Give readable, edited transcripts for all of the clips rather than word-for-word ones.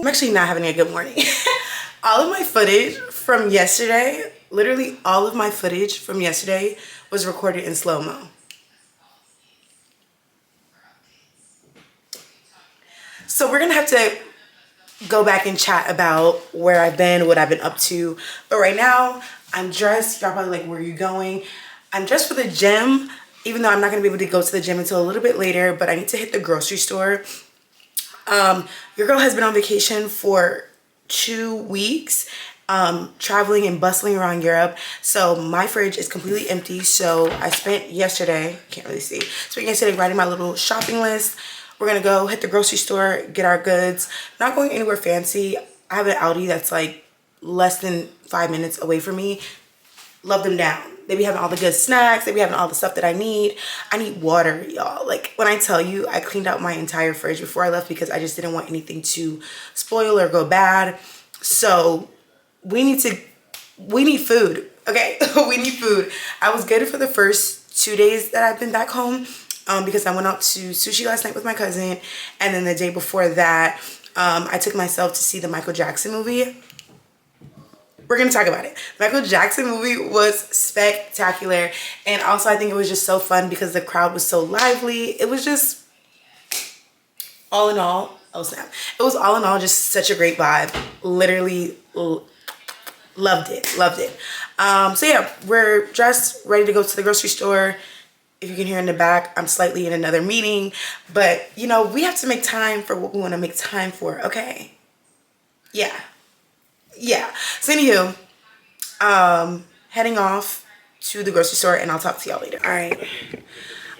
I'm actually not having a good morning. All of my footage from yesterday, literally all of my footage from yesterday was recorded in slow-mo. So we're gonna have to go back and chat about where I've been, what I've been up to. But right now, I'm dressed. Y'all probably like, where are you going? I'm dressed for the gym, even though I'm not gonna be able to go to the gym until a little bit later, but I need to hit the grocery store. Your girl has been on vacation for 2 weeks, traveling and bustling around Europe. So my fridge is completely empty. So I spent yesterday, can't really see, spent yesterday writing my little shopping list. We're gonna go hit the grocery store, get our goods. Not going anywhere fancy. I have an Aldi that's like less than 5 minutes away from me. Love them down. They be having all the good snacks. They be having all the stuff that I need. I need water, y'all. Like, when I tell you, I cleaned out my entire fridge before I left because I just didn't want anything to spoil or go bad. So we need food, okay? We need food. I was good for the first 2 days that I've been back home because I went out to sushi last night with my cousin. And then the day before that, I took myself to see the Michael Jackson movie. We're gonna talk about it. Michael Jackson movie was spectacular. And also I think it was just so fun because the crowd was so lively. It was just, all in all, oh snap. It was all in all just such a great vibe. Literally loved it. So yeah, we're dressed, ready to go to the grocery store. If you can hear in the back, I'm slightly in another meeting. But you know, we have to make time for what we wanna make time for, okay? Yeah. So anywho, heading off to the grocery store and I'll talk to y'all later. All right,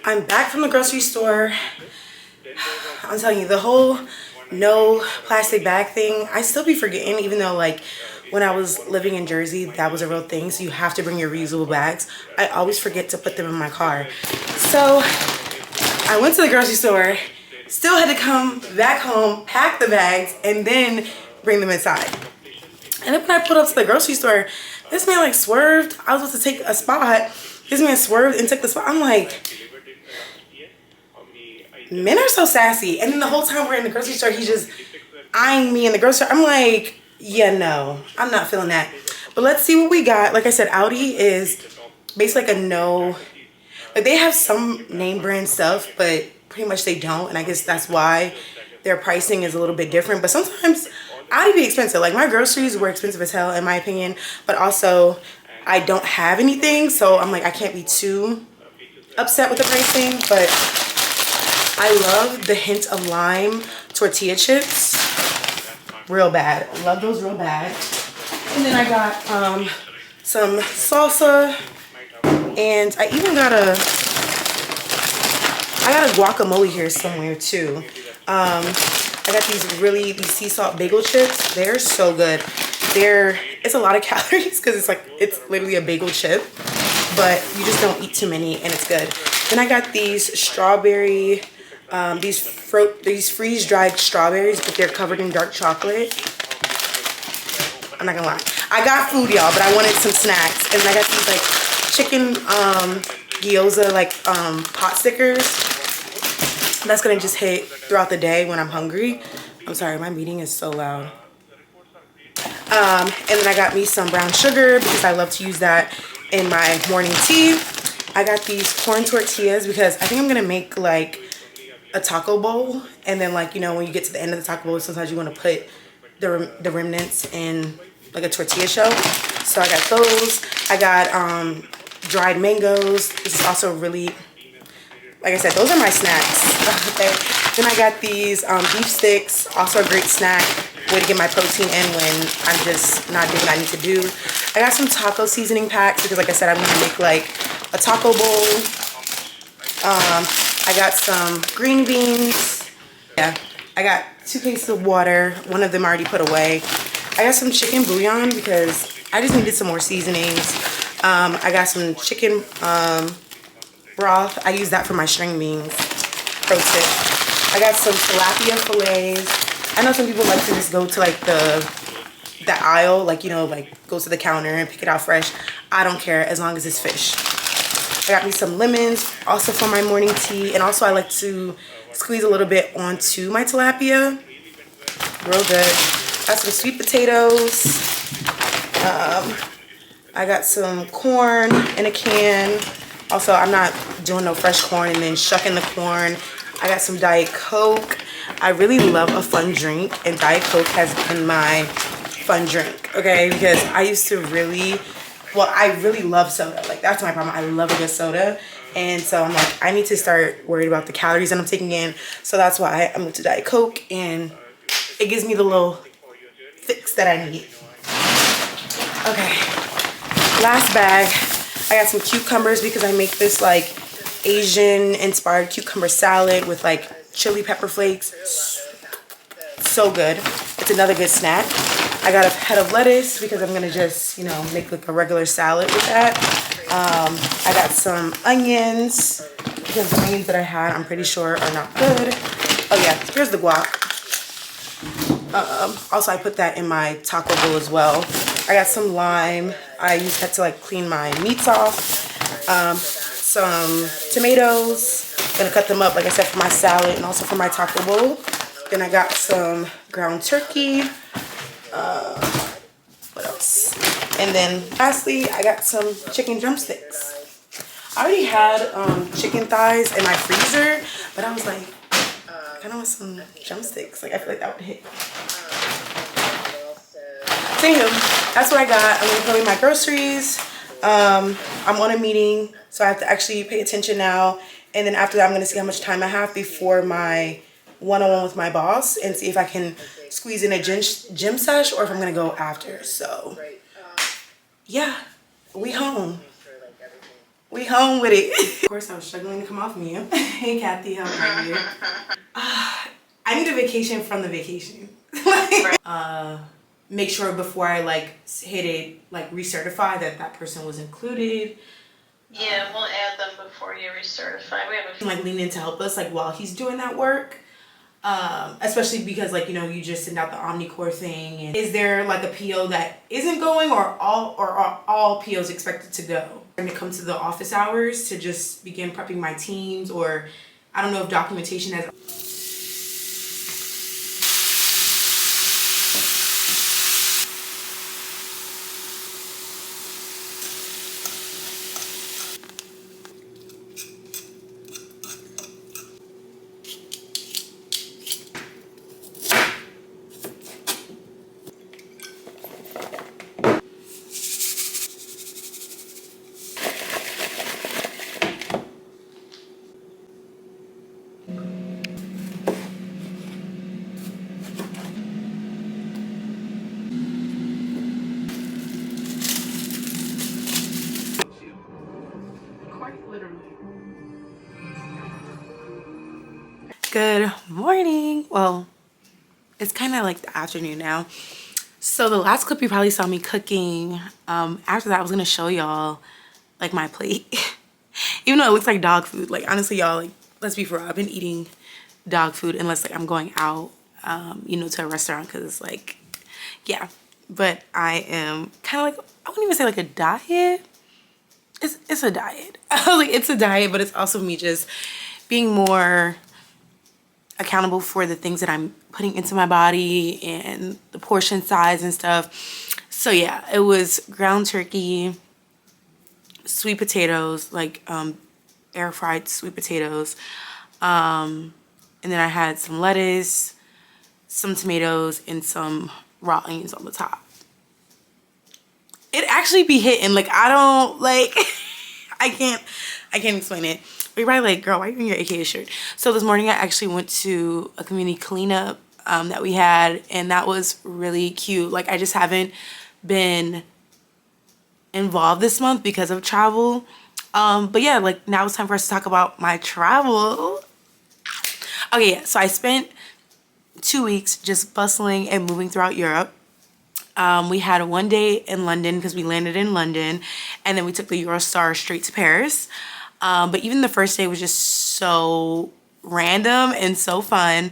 I'm back from the grocery store. I'm telling you, the whole no plastic bag thing, I still be forgetting, even though like when I was living in Jersey, that was a real thing. So you have to bring your reusable bags. I always forget to put them in my car. So I went to the grocery store, still had to come back home, pack the bags, and then bring them inside. And then when I pulled up to the grocery store, this man like swerved. I was supposed to take a spot. This man swerved and took the spot. I'm like, men are so sassy. And then the whole time we're in the grocery store, he's just eyeing me in the grocery store. I'm like, yeah, no, I'm not feeling that. But let's see what we got. Like I said, Aldi is basically like a no, like they have some name brand stuff, but pretty much they don't. And I guess that's why their pricing is a little bit different. But sometimes Aldi be expensive. Like my groceries were expensive as hell in my opinion, but also I don't have anything, so I'm like, I can't be too upset with the pricing. But I love the hint of lime tortilla chips. Real bad. Love those real bad. And then I got some salsa, and I even got a guacamole here somewhere too. I got these sea salt bagel chips. They're so good. It's a lot of calories because it's literally a bagel chip, but you just don't eat too many and it's good. Then I got these strawberry, these freeze-dried strawberries, but they're covered in dark chocolate. I'm not gonna lie. I got food, y'all, but I wanted some snacks. And I got these like chicken gyoza pot stickers. That's gonna just hit throughout the day when I'm hungry. I'm sorry, my meeting is so loud. And then I got me some brown sugar because I love to use that in my morning tea. I got these corn tortillas because I think I'm gonna make like a taco bowl. And then like, you know, when you get to the end of the taco bowl, sometimes you wanna put the remnants in like a tortilla shell. So I got those. I got dried mangoes. This is also really, like I said, those are my snacks. Okay. Then I got these beef sticks, also a great snack, way to get my protein in when I'm just not doing what I need to do. I got some taco seasoning packs because like I said, I'm gonna make like a taco bowl. I got some green beans. Yeah, I got 2 cases of water. One of them already put away. I got some chicken bouillon because I just needed some more seasonings. I got some chicken broth. I use that for my string beans. Pro tip. I got some tilapia fillets. I know some people like to just go to like the aisle, like, you know, like go to the counter and pick it out fresh. I don't care as long as it's fish. I got me some lemons also for my morning tea, and also I like to squeeze a little bit onto my tilapia. real good. Got some sweet potatoes. I got some corn in a can. Also, I'm not doing no fresh corn and then shucking the corn. I got some Diet Coke. I really love a fun drink, and Diet Coke has been my fun drink, okay? Because I used to really, well, I really love soda. Like, that's my problem. I love a good soda. And so I'm like, I need to start worried about the calories that I'm taking in. So that's why I moved to Diet Coke, and it gives me the little fix that I need. Okay, last bag. I got some cucumbers because I make this like Asian inspired cucumber salad with like chili pepper flakes. So good. It's another good snack. I got a head of lettuce because I'm gonna just, you know, make like a regular salad with that. I got some onions because the onions that I had, I'm pretty sure are not good. Oh yeah, here's the guac. Also, I put that in my taco bowl as well. I got some lime. I used that to like clean my meats off. Some tomatoes. Gonna cut them up, like I said, for my salad and also for my taco bowl. Then I got some ground turkey. What else? And then lastly, I got some chicken drumsticks. I already had chicken thighs in my freezer, but I was like, I kind of want some drumsticks. Like, I feel like that would hit. So anywho, that's what I got. I'm gonna put away my groceries. I'm on a meeting, so I have to actually pay attention now. And then after that, I'm gonna see how much time I have before my one-on-one with my boss and see if I can squeeze in a gym sesh or if I'm gonna go after. So yeah, we home. We home with it. Of course, I was struggling to come off mute. Hey, Kathy, how are you? I need a vacation from the vacation. Make sure before I like hit it, like recertify that person was included. Yeah, we'll add them before you recertify. We have a like lean in to help us like while he's doing that work. Especially because like, you know, you just send out the Omnicore thing. And is there like a PO that isn't going, or are all POs expected to go? When it comes to the office hours to just begin prepping my teams, or I don't know if documentation has. Good morning. Well, it's kind of like the afternoon now. So the last clip you probably saw me cooking. After that, I was gonna show y'all like my plate. Even though it looks like dog food. Like honestly, y'all, like let's be for real, I've been eating dog food unless like I'm going out, you know, to a restaurant, because it's like, yeah. But I am kind of like, I wouldn't even say like a diet. It's a diet. I was like, it's a diet, but it's also me just being more accountable for the things that I'm putting into my body and the portion size and stuff. So yeah, it was ground turkey, sweet potatoes, like air fried sweet potatoes, and then I had some lettuce, some tomatoes, and some raw onions on the top. It actually be hitting. Like I don't like I can't explain it. You're probably like, girl, why are you in your AKA shirt? So this morning I actually went to a community cleanup that we had, and that was really cute. Like I just haven't been involved this month because of travel. But yeah, like now it's time for us to talk about my travel. Okay, yeah, so I spent 2 weeks just bustling and moving throughout Europe. We had one day in London because we landed in London, and then we took the Eurostar straight to Paris. But even the first day was just so random and so fun.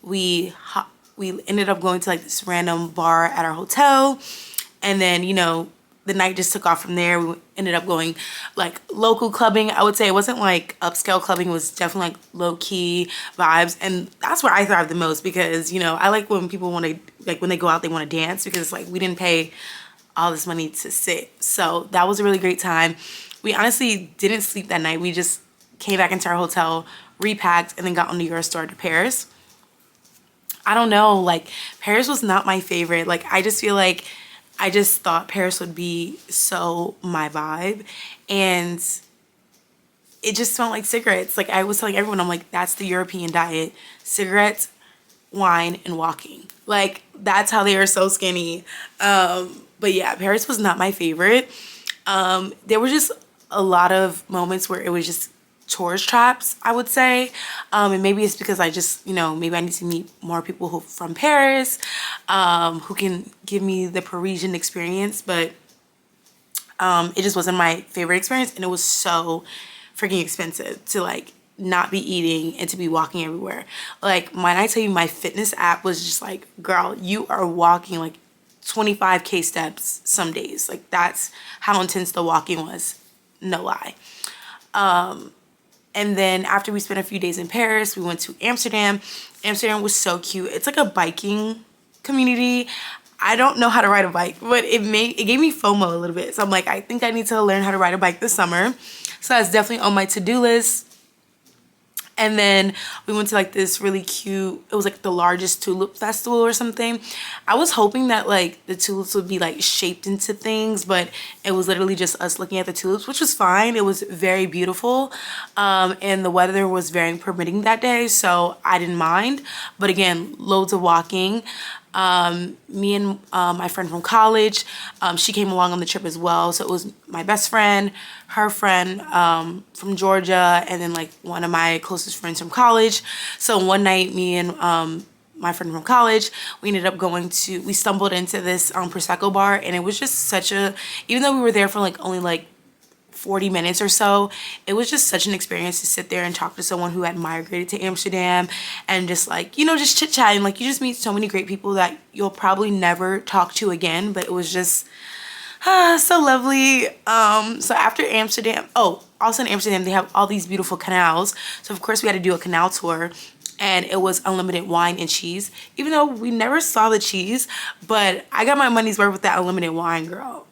We ended up going to like this random bar at our hotel, and then, you know, the night just took off from there. We ended up going like local clubbing. I would say it wasn't like upscale clubbing. It was definitely like low key vibes. And that's where I thrive the most because, you know, I like when people want to, like when they go out, they want to dance because like we didn't pay all this money to sit. So that was a really great time. We honestly didn't sleep that night. We just came back into our hotel, repacked, and then got on the Eurostar to Paris. I don't know, like Paris was not my favorite. Like I just feel like I just thought Paris would be so my vibe, and it just smelled like cigarettes. Like I was telling everyone, I'm like, that's the European diet: cigarettes, wine, and walking. Like that's how they are so skinny. But yeah, Paris was not my favorite. There were just a lot of moments where it was just tourist traps, I would say. And maybe it's because I just, you know, maybe I need to meet more people who from Paris, who can give me the Parisian experience. But it just wasn't my favorite experience, and it was so freaking expensive to like not be eating and to be walking everywhere. Like when I tell you my fitness app was just like, girl, you are walking like 25K steps some days. Like that's how intense the walking was. No lie. And then after we spent a few days in Paris, we went to Amsterdam. Amsterdam was so cute. It's like a biking community. I don't know how to ride a bike, but it gave me FOMO a little bit. So I'm like, I think I need to learn how to ride a bike this summer. So that's definitely on my to-do list. And then we went to like this really cute, it was like the largest tulip festival or something. I was hoping that like the tulips would be like shaped into things, but it was literally just us looking at the tulips, which was fine. It was very beautiful. And the weather was very permitting that day, so I didn't mind. But again, loads of walking. Me and my friend from college, she came along on the trip as well. So it was my best friend, her friend from Georgia, and then like one of my closest friends from college. So one night, me and my friend from college, we ended up we stumbled into this Prosecco bar, and it was just even though we were there for like only like 40 minutes or so, it was just such an experience to sit there and talk to someone who had migrated to Amsterdam and just like, you know, just chit-chatting. Like you just meet so many great people that you'll probably never talk to again, but it was just so lovely. So after Amsterdam, also in Amsterdam they have all these beautiful canals, so of course we had to do a canal tour, and it was unlimited wine and cheese, even though we never saw the cheese. But I got my money's worth with that unlimited wine, girl.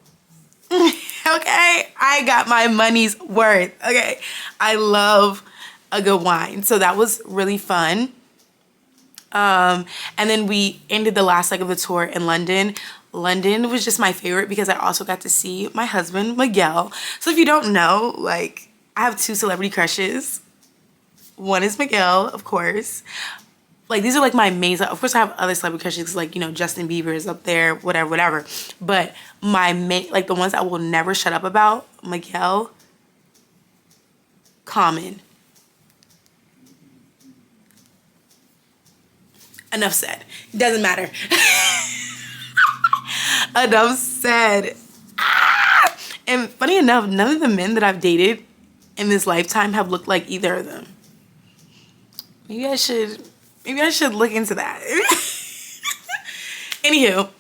Okay, I got my money's worth. Okay, I love a good wine, so that was really fun. And then we ended the last leg of the tour in London. London was just my favorite because I also got to see my husband, Miguel. So if you don't know, like, I have 2 celebrity crushes. One is Miguel, of course. Like, these are like my main, of course I have other celebrity crushes, like, you know, Justin Bieber is up there, whatever. But my main, like the ones I will never shut up about, Miguel, Common. Enough said. Doesn't matter. Enough said. And funny enough, none of the men that I've dated in this lifetime have looked like either of them. Maybe I should look into that. Anywho.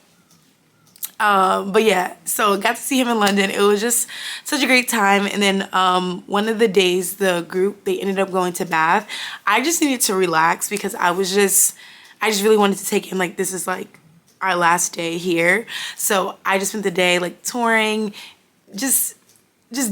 But yeah, so got to see him in London. It was just such a great time. And then one of the days, the group, they ended up going to Bath. I just needed to relax because I just really wanted to take in, like, this is like our last day here. So I just spent the day like touring, just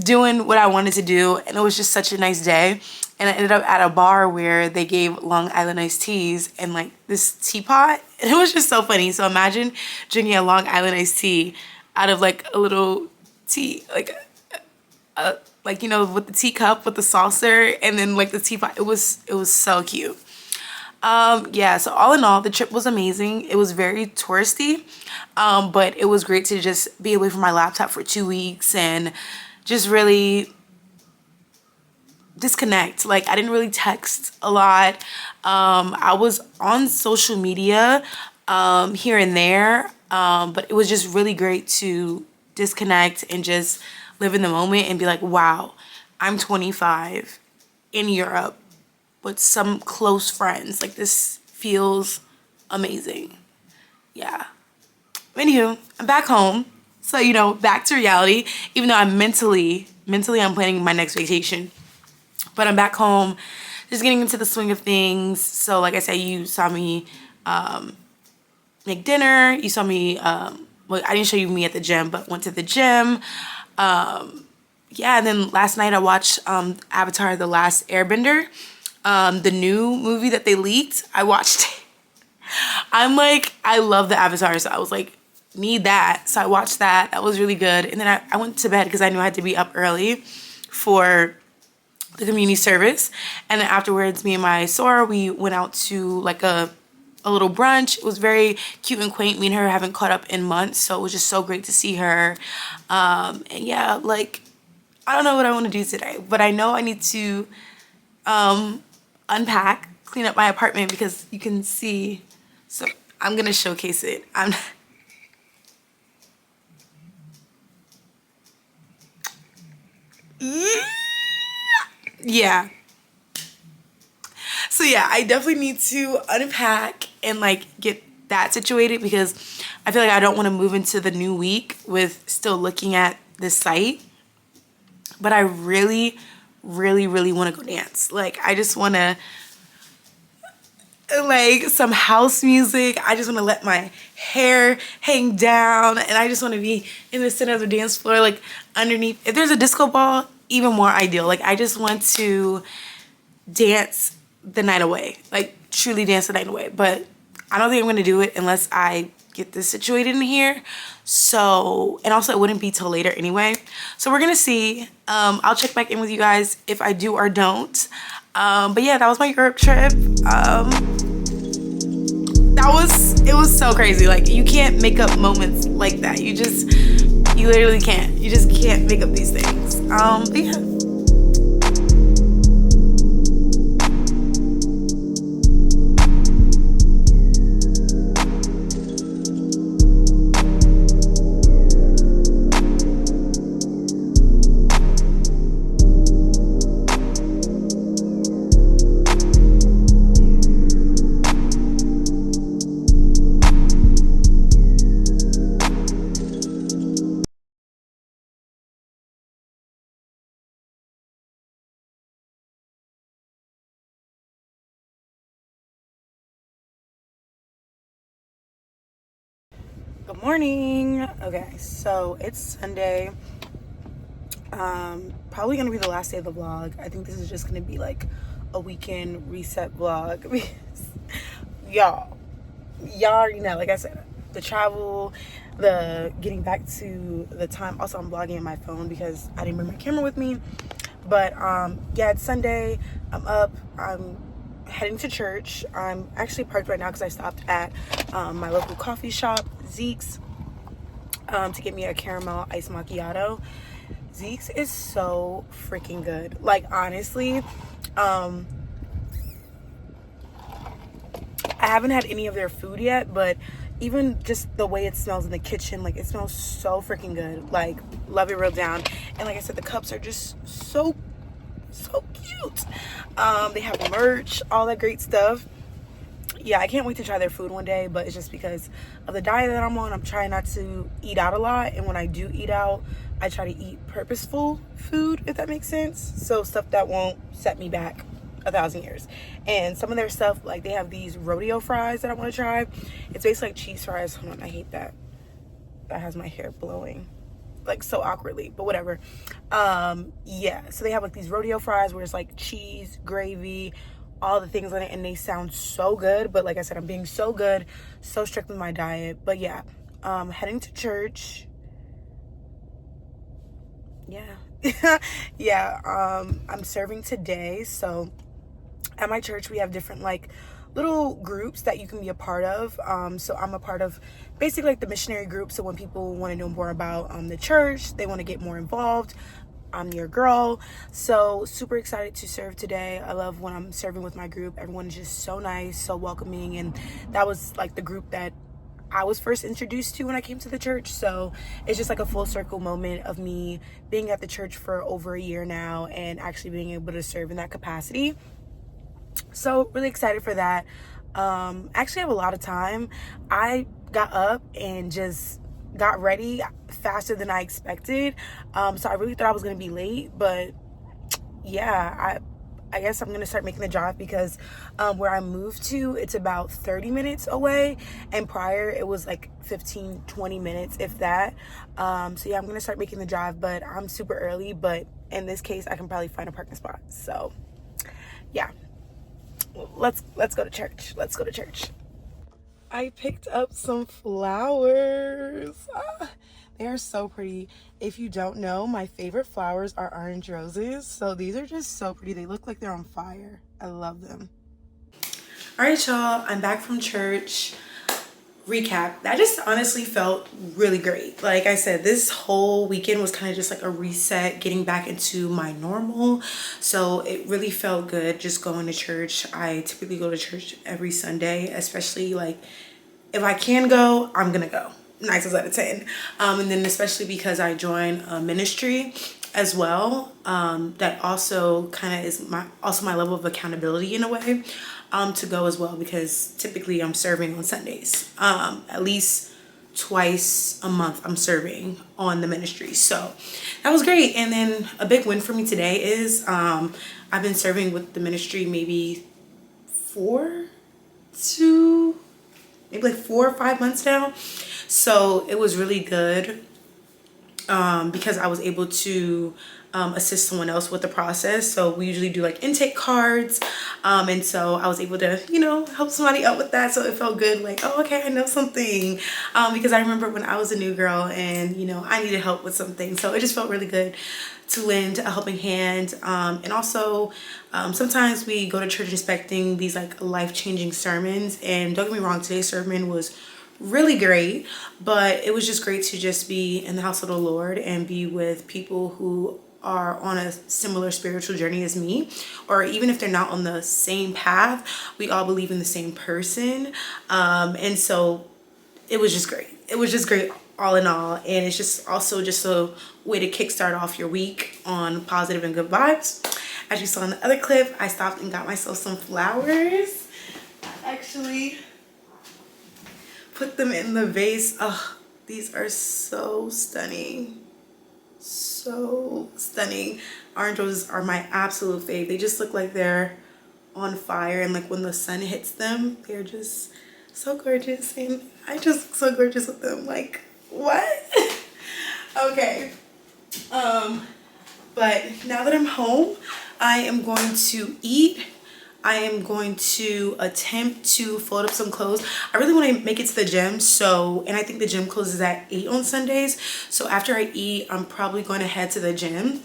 doing what I wanted to do. And it was just such a nice day. And I ended up at a bar where they gave Long Island iced teas and like this teapot. And it was just so funny. So imagine drinking a Long Island iced tea out of like a little tea, like, you know, with the teacup, with the saucer, and then like the teapot. It was so cute. Yeah, so all in all, the trip was amazing. It was very touristy, but it was great to just be away from my laptop for 2 weeks and just really disconnect. Like, I didn't really text a lot. I was on social media here and there, but it was just really great to disconnect and just live in the moment and be like, wow, I'm 25 in Europe with some close friends. Like, this feels amazing. Yeah. Anywho, I'm back home. So, you know, back to reality, even though I'm mentally I'm planning my next vacation. But I'm back home, just getting into the swing of things. So like I said, you saw me make dinner. You saw me, well, I didn't show you me at the gym, but went to the gym. Yeah, and then last night I watched Avatar: The Last Airbender, the new movie that they leaked. I watched it. I'm like, I love the Avatar, so I was like, need that. So I watched that. That was really good. And then I went to bed because I knew I had to be up early for the community service. And then afterwards, me and my Sora, we went out to like a little brunch. It was very cute and quaint. Me and her haven't caught up in months, so it was just so great to see her. And yeah, like, I don't know what I want to do today, but I know I need to unpack, clean up my apartment because you can see. So I'm gonna showcase it. Yeah. So yeah, I definitely need to unpack and like get that situated because I feel like I don't want to move into the new week with still looking at this site. But I really, really, really want to go dance. Like, I just want to, like, some house music. I just want to let my hair hang down. And I just want to be in the center of the dance floor, like, underneath. If there's a disco ball, even more ideal. Like, I just want to dance the night away. Like, truly dance the night away. But I don't think I'm going to do it unless I get this situated in here. So, and also it wouldn't be till later anyway. So we're gonna see. I'll check back in with you guys if I do or don't. But yeah, that was my Europe trip. It was so crazy. Like, you can't make up moments like that. You literally can't. You just can't make up these things. But yeah. Good morning. Okay, so it's Sunday. Probably gonna be the last day of the vlog. I think this is just gonna be like a weekend reset vlog because y'all already know, like I said, the travel, the getting back to the time. Also, I'm vlogging on my phone because I didn't bring my camera with me. But yeah, it's Sunday. I'm up. I'm heading to church. I'm actually parked right now because I stopped at my local coffee shop, Zeke's, to get me a caramel iced macchiato. Zeke's is so freaking good. Like, honestly, I haven't had any of their food yet, but even just the way it smells in the kitchen, like, it smells so freaking good. Like, love it real down. And like I said, the cups are just so cute. They have merch, all that great stuff. Yeah, I can't wait to try their food one day, but it's just because of the diet that I'm on. I'm trying not to eat out a lot, and when I do eat out, I try to eat purposeful food, if that makes sense. So stuff that won't set me back 1,000 years. And some of their stuff, like, they have these rodeo fries that I want to try. It's basically like cheese fries. Hold on, I hate that. That has my hair blowing, like, so awkwardly, but whatever. Yeah, so they have like these rodeo fries where it's like cheese, gravy, all the things on it, and they sound so good. But like I said, I'm being so good, so strict with my diet. But yeah, heading to church. Yeah. Yeah, I'm serving today. So at my church, we have different like little groups that you can be a part of. So I'm a part of basically like the missionary group. So when people want to know more about the church, they want to get more involved, I'm your girl. So super excited to serve today. I love when I'm serving with my group. Everyone is just so nice, so welcoming. And that was like the group that I was first introduced to when I came to the church. So it's just like a full circle moment of me being at the church for over a year now and actually being able to serve in that capacity. So really excited for that. Actually have a lot of time. I got up and just got ready faster than I expected. So I really thought I was gonna be late, but yeah, I guess I'm gonna start making the drive because where I moved to, it's about 30 minutes away, and prior it was like 15-20 minutes, if that. So yeah, I'm gonna start making the drive, but I'm super early, but in this case I can probably find a parking spot. So yeah, let's go to church. Let's go to church. I picked up some flowers. They are so pretty. If you don't know, my favorite flowers are orange roses. So these are just so pretty. They look like they're on fire. I love them. All right, y'all. I'm back from church. Recap. That just honestly felt really great. Like I said, this whole weekend was kind of just like a reset, getting back into my normal. So it really felt good just going to church. I typically go to church every Sunday, especially like if I can go, I'm gonna go. 9 times out of 10. And then especially because I join a ministry as well, that also kind of is my level of accountability in a way, to go as well, because typically I'm serving on Sundays. At least twice a month I'm serving on the ministry. So that was great. And then a big win for me today is I've been serving with the ministry maybe 4 or 5 months now. So it was really good, because I was able to assist someone else with the process. So we usually do like intake cards, and so I was able to, help somebody out with that. So it felt good, like, oh, okay, I know something, because I remember when I was a new girl and I needed help with something. So it just felt really good to lend a helping hand. And also sometimes we go to church expecting these like life-changing sermons, and don't get me wrong, today's sermon was really great, but it was just great to just be in the house of the Lord and be with people who are on a similar spiritual journey as me, or even if they're not on the same path, we all believe in the same person. And so it was just great. It was just great all in all. And it's just also just a way to kickstart off your week on positive and good vibes. As you saw in the other clip, I stopped and got myself some flowers. I actually put them in the vase. Oh, these are so stunning. So stunning. Orange roses are my absolute fave. They just look like they're on fire, and like when the sun hits them, they're just so gorgeous, and I just look so gorgeous with them. Like, what? Okay. But now that I'm home, I am going to eat. I am going to attempt to fold up some clothes. I really want to make it to the gym, and I think the gym closes at 8 on Sundays. So after I eat, I'm probably going to head to the gym.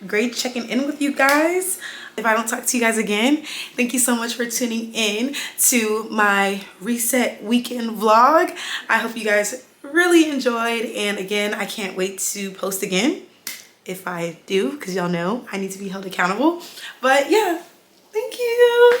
Great checking in with you guys. If I don't talk to you guys again, thank you so much for tuning in to my reset weekend vlog. I hope you guys really enjoyed, and again, I can't wait to post again if I do, because y'all know I need to be held accountable. But yeah, thank you.